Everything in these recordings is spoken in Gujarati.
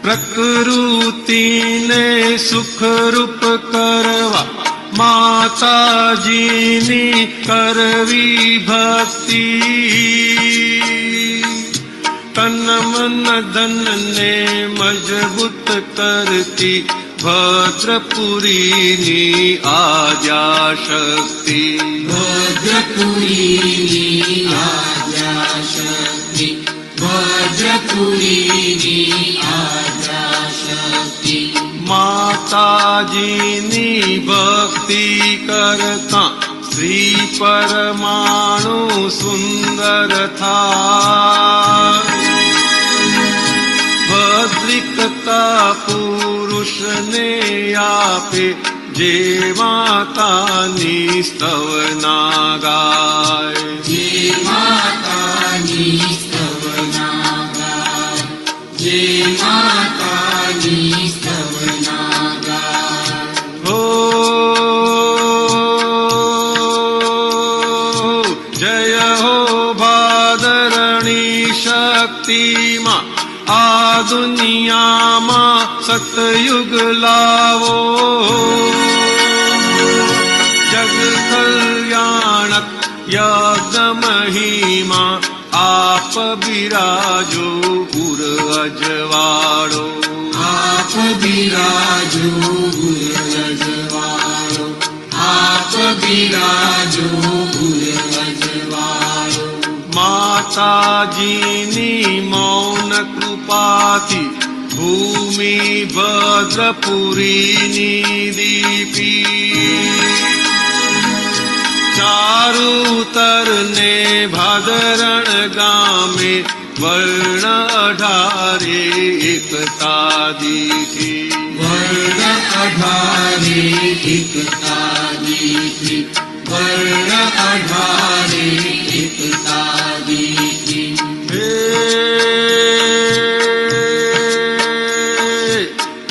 પ્રકૃતિને સુખરૂપ કરવા માતાજીની કરવી ભક્તિ. તન મન ધનને મજબૂત કરતી ભદ્રપુરીની આદ્યાશક્તિ. ભદ્રપુરીની આદ્યાશક્તિ. ભદ્રપુરીની આદ્યાશક્તિ. માતાજીની ભક્તિ કરતા શ્રી પરમાણુ સુંદર થાય. ભદ્રિકતા પુરુષને આપે જે માતાની સ્તવના ગાય. જે માતાની સ્તવના ગાય. જે માતાની સ્તવના ગાય. હો જય હો ભાદરણી શક્તિમાં આ દુનિયામાં સતયુગ લાવો. જગ કલ્યાણક યજ્ઞ મહિમા આપ બિરાજો પુર અજવાળો. આપ બિરાજો પુર અજવાળો. આપ બિરાજો પુર અજવાળો. માતાજીની મૌન કૃપાથી ભૂમિ ભદ્રપુરીની દીપી. ચારુતરને ભાદરણ ગામે વર્ણ 18 એકતા દીઠી. વર્ણ 18 એકતા દીઠી. વર્ણ 18 એકતા દીઠી. હે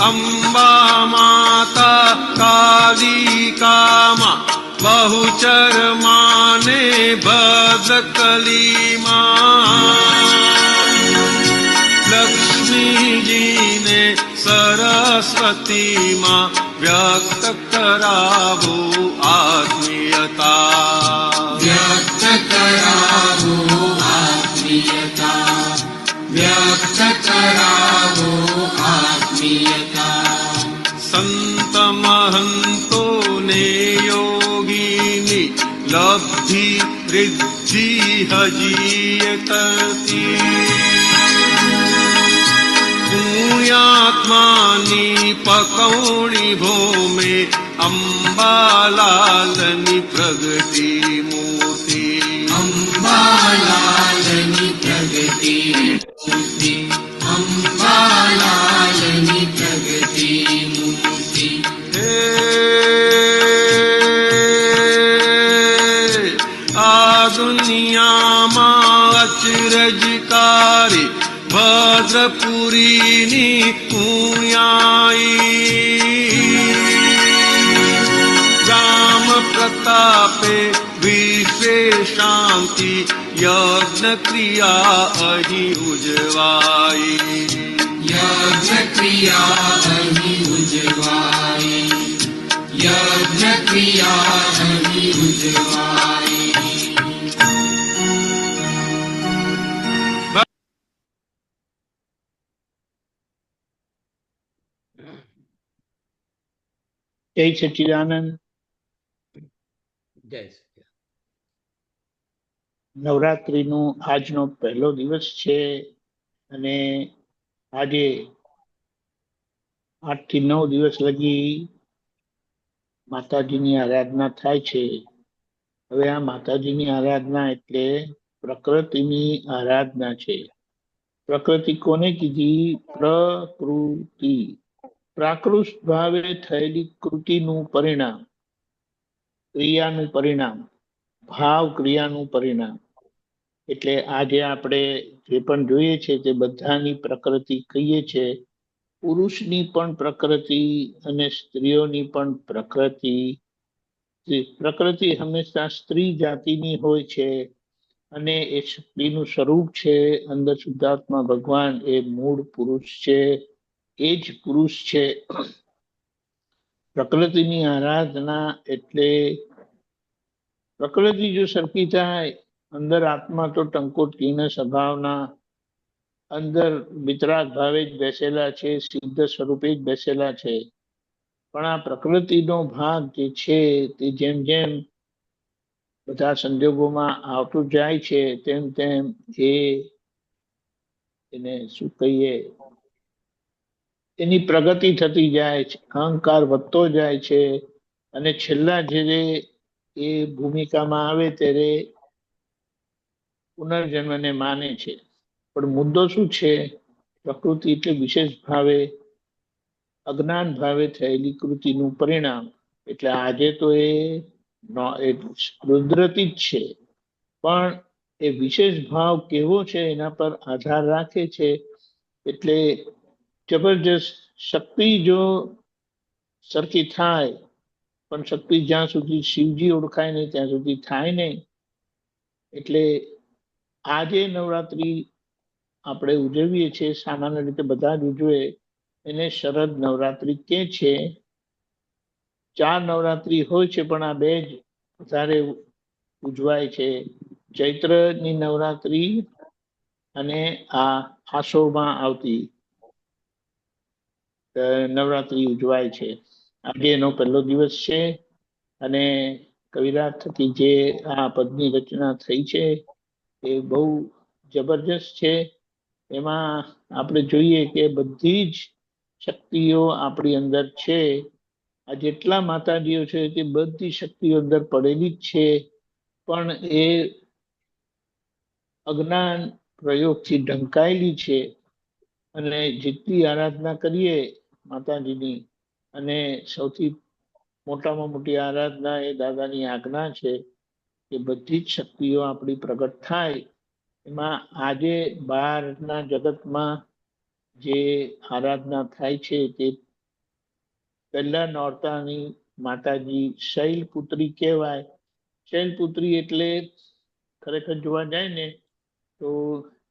અંબા માતા કાલિકામાં બહુચર માને ભદ્રકલીમાં. લક્ષ્મીજીને સરસ્વતીમાં વ્યક્ત કરાવો આત્મીયતા. વ્યક્ત કરાવો આત્મીયતા. વ્યક્ત કરાવો આત્મીયતા. સંત મહંતોને યોગીની લબ્ધિ રિદ્ધિ હજી કરતી. પુણ્યાત્માની પકૌણી ભૂમે અંબાલાલની પ્રગતિ મૂર્તિ. અંબાલાલની પ્રગતિ મૂર્તિ. અંબાલાલની પ્રગતિ મૂર્તિ. હે આ દુનિયામાં અચરજકારી ભદ્રપુરીની પુણ્યાઈ. રામ પ્રતાપે વિશ્વે શાંતિ યજ્ઞ ક્રિયા અહીં ઉજવાઈ. યજ્ઞ ક્રિયા અહીં ઉજવાઈ. યજ્ઞ ક્રિયા અહીં ઉજવાઈ. જય સચ્ચિદાનંદ. જય નવરાત્રિનો આજનો પહેલો દિવસ છે અને આજે 8 થી 9 દિવસ લગી માતાજીની આરાધના થાય છે. હવે આ માતાજીની આરાધના એટલે પ્રકૃતિની આરાધના છે. પ્રકૃતિ કોને કીધી? પ્રકૃતિ. પ્રાકૃત ભાવે થયેલી કૃતિનું પરિણામ, ક્રિયાનું પરિણામ, ભાવ ક્રિયાનું પરિણામ. એટલે આજે આપણે જે પણ જોઈએ છે તે બધાની પ્રકૃતિ કહીએ છે. પુરુષની પણ પ્રકૃતિ અને સ્ત્રીઓની પણ પ્રકૃતિ. પ્રકૃતિ હંમેશા સ્ત્રી જાતિની હોય છે અને એ શક્તિનું સ્વરૂપ છે. અંદર શુદ્ધાત્મા ભગવાન એ મૂળ પુરુષ છે એ જ પુરુષ છે. પ્રકૃતિની આરાધના એટલે પ્રકૃતિ જો સરખી થાય, અંદર આત્મા તો ટંકોટકીને સ્વભાવના અંદર વિતરાગ ભાવે જ બેસેલા છે, સિદ્ધ સ્વરૂપે જ બેસેલા છે. પણ આ પ્રકૃતિનો ભાગ જે છે તે જેમ જેમ બધા સંજોગોમાં આવતું જાય છે તેમ તેમ એને શું કહીએ, એની પ્રગતિ થતી જાય છે, અહંકાર વધતો જાય છે, અને છેલ્લા જ્યારે એ ભૂમિકામાં આવે ત્યારે પુનર્જન્મને માને છે. પણ મુદ્દો શું છે? પ્રકૃતિ એટલે વિશેષ ભાવે અજ્ઞાન ભાવે થયેલી કૃતિનું પરિણામ. એટલે આજે તો એ કુદરતી જ છે, પણ એ વિશેષ ભાવ કેવો છે એના પર આધાર રાખે છે. એટલે જબરજસ્ત શક્તિ જો સરખી થાય, પણ શક્તિ જ્યાં સુધી શિવજી ઓળખાય નહીં ત્યાં સુધી થાય નહીં. એટલે આજે નવરાત્રી આપણે ઉજવીએ છીએ, સામાન્ય રીતે બધા જ ઉજવે, એને શરદ નવરાત્રી કે છે. 4 નવરાત્રી હોય છે પણ આ બે જ વધારે ઉજવાય છે. ચૈત્રની નવરાત્રી અને આ આસોમાં આવતી નવરાત્રી ઉજવાય છે. આજે એનો પહેલો દિવસ છે અને કવિરાજ થકી જે આ પદની રચના થઈ છે એ બહુ જબરજસ્ત છે. એમાં આપણે જોઈએ કે બધી જ શક્તિઓ આપણી અંદર છે. આ જેટલા માતાજીઓ છે તે બધી શક્તિઓ અંદર પડેલી જ છે, પણ એ અજ્ઞાન પ્રયોગથી ઢંકાયેલી છે. અને જેટલી આરાધના કરીએ માતાજીની, અને સૌથી મોટામાં મોટી આરાધના એ દાદાની આજ્ઞા છે કે બધી જ શક્તિઓ આપણી પ્રગટ થાય. એમાં આજે બહારના જગતમાં જે આરાધના થાય છે તે પહેલા નોરતાની માતાજી શૈલપુત્રી કહેવાય. શૈલપુત્રી એટલે ખરેખર જોવા જાય ને તો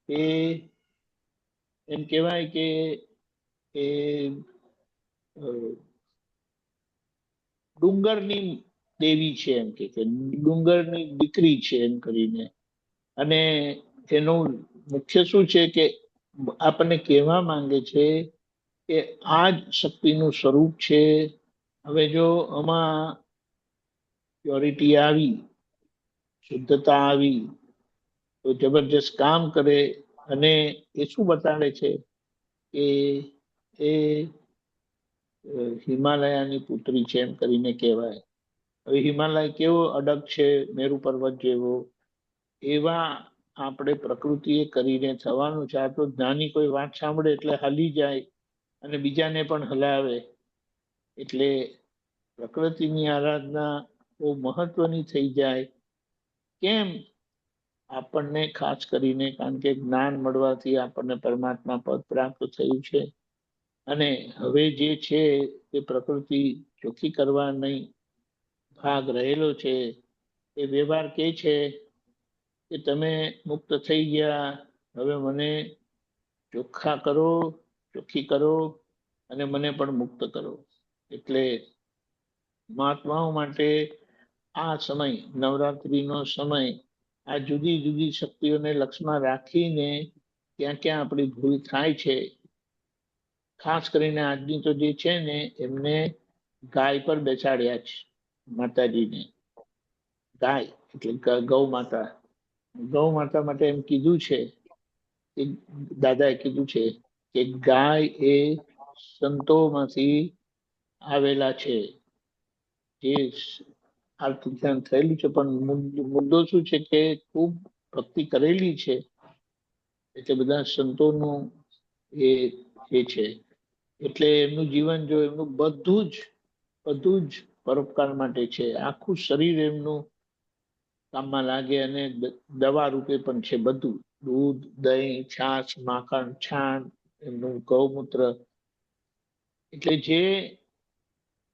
એ એમ કહેવાય કે એ ડુંગરની દેવી છે, એમ કે ડુંગરની દીકરી છે એમ કરીને. અને એનું મુખ્ય શું છે કે આપણને કહેવા માંગે છે કે આ જ શક્તિનું સ્વરૂપ છે. હવે જો આમાં પ્યોરિટી આવી, શુદ્ધતા આવી, તો જબરજસ્ત કામ કરે. અને એ શું બતાડે છે કે એ હિમાલયાની પુત્રી છે એમ કરીને કહેવાય. હવે હિમાલય કેવો અડગ છે, મેરુ પર્વત જેવો, એવા આપણે પ્રકૃતિએ કરીને થવાનું છે. આ તો જ્ઞાની કોઈ વાત સાંભળે એટલે હલી જાય અને બીજાને પણ હલાવે. એટલે પ્રકૃતિની આરાધના બહુ મહત્વની થઈ જાય. કેમ? આપણને ખાસ કરીને કારણ કે જ્ઞાન મળવાથી આપણને પરમાત્મા પદ પ્રાપ્ત થયું છે. અને હવે જે છે તે પ્રકૃતિ ચોખ્ખી કરવા નહીં ભાગ રહેલો છે. એ વ્યવહાર કે છે કે તમે મુક્ત થઈ ગયા, હવે મને ચોખ્ખા કરો, ચોખ્ખી કરો અને મને પણ મુક્ત કરો. એટલે મહાત્માઓ માટે આ સમય, નવરાત્રીનો સમય, આ જુદી જુદી શક્તિઓને લક્ષમાં રાખીને ક્યાં ક્યાં આપણી ભૂલ થાય છે. ખાસ કરીને આજની તો જે છે ને એમને ગાય પર બેસાડ્યા છે માતાજીને. ગાય એટલે ગૌ માતા. ગૌ માતા માટે એમ કીધું છે, દાદાએ કીધું છે કે ગાય એ સંતોમાંથી આવેલા છે. જે આર્થિક ધ્યાન થયેલું છે, પણ મુદ્દો શું છે કે ખૂબ ભક્તિ કરેલી છે, એટલે બધા સંતોનું એ છે. એટલે એમનું જીવન જો એમનું બધું જ પરોપકાર માટે છે. આખું શરીર એમનું કામમાં લાગે અને દવા રૂપે પણ છે બધું. દૂધ, દહીં, છાશ, માખણ, છાણ, એમનું ગૌમૂત્ર. એટલે જે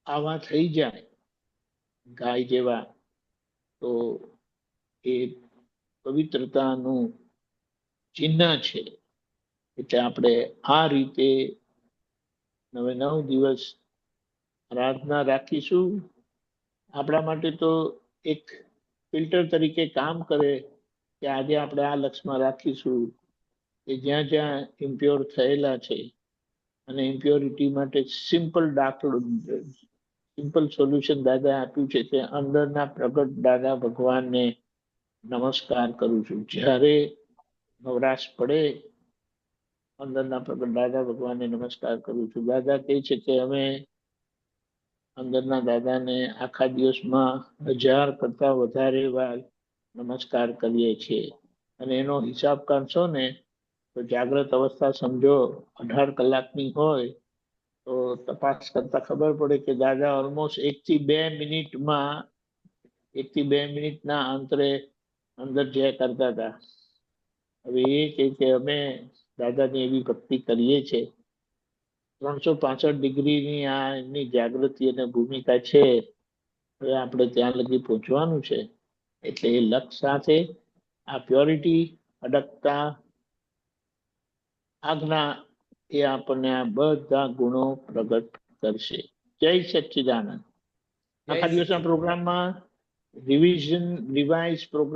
આવા થઈ જાય ગાય જેવા, તો એ પવિત્રતાનું ચિહ્ન છે. એટલે આપણે આ રીતે હવે 9 દિવસ આરાધના રાખીશું. આપણા માટે તો એક ફિલ્ટર તરીકે કામ કરે કે આજે આપણે આ લક્ષ્યમાં રાખીશું કે જ્યાં જ્યાં ઇમ્પ્યોર થયેલા છે અને ઇમ્પ્યોરિટી માટે સિમ્પલ દાખલો, સિમ્પલ સોલ્યુશન દાદા આપ્યું છે કે અંદરના પ્રગટ દાદા ભગવાનને નમસ્કાર કરું છું. જ્યારે નવરાશ પડે અંદરના પ્રગટ દાદા ભગવાનને નમસ્કાર કરું છું. દાદા કહે છે કે અમે અંદરના દાદાને આખા દિવસમાં 1000 કરતા વધારે વાર નમસ્કાર કરીએ છીએ. અને એનો હિસાબ કરશો ને તો જાગ્રત અવસ્થા સમજો 18 કલાકની હોય તો તપાસ કરતા ખબર પડે કે દાદા ઓલમોસ્ટ 1 થી 2 મિનિટમાં 1 થી 2 મિનિટના અંતરે અંદર જયા કરતા હતા. હવે એ કે અમે દાદાની એવી ભક્તિ કરીએ છીએ. 365 ડિગ્રીની આ એમની જાગૃતિ અને ભૂમિકા છે. હવે આપણે ત્યાં લગી પહોંચવાનું છે. એટલે એ લક્ષ્ય સાથે આ પ્યોરિટી, અડગતા, આજ્ઞા એ આપણને આ બધા ગુણો પ્રગટ કરશે. જય સચ્ચિદાનંદ. આખા દિવસના પ્રોગ્રામમાં રિવાઇઝ પ્રોગ્રામ